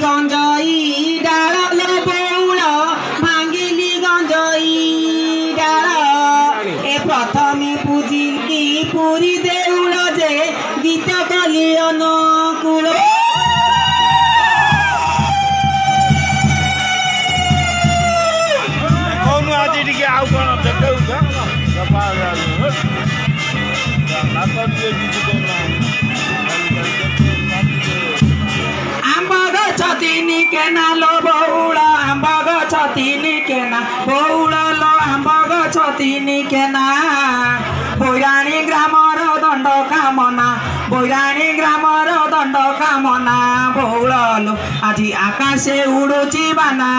गंजई डाल लो बौल भांगिली गंजई डाल ए प्रथमे पूजिली पुरी देउल जे गीत कली अनुकूल छतिनी केना लो बौला आंब छतिनी केना बौला लो आंब छतिनी केना बैराणी ग्रामर दंड कामना बैराणी ग्रामर दंड कामना बौला लो आज आकाशे उड़ुची बाना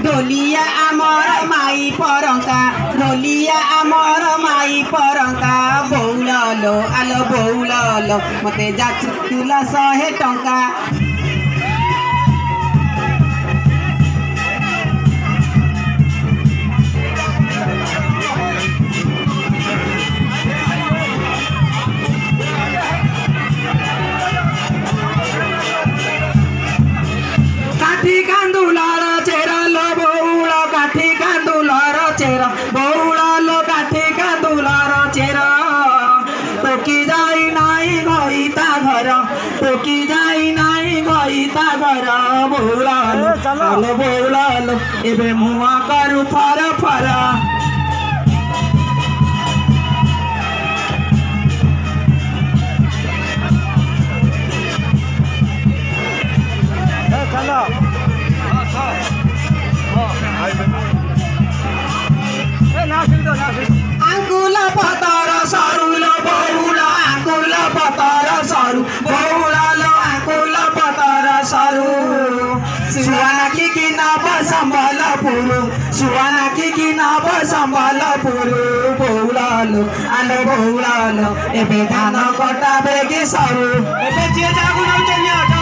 ढोलिया आमर माई परंका ढोलिया आमर माई परंका बौल आलो बौल मते जाचुला 100 टंका बौला लो काठी का दुलार चेरा टोकी जाई नाई गईता घर टोकी जाई नाई गईता घर बौला लो बौला लो एबे मुआ करू फर फर आंकुल पतर सरू लो बौला आंकुल पतर सरू बौला लो आंकुल पतर सरू सुवाना की नब संबलपुर सुवाना की नब संबलपुर बौला लो आलो बौला लो एबे धान कटा बेगी सरू एबे जे जागु न चलिया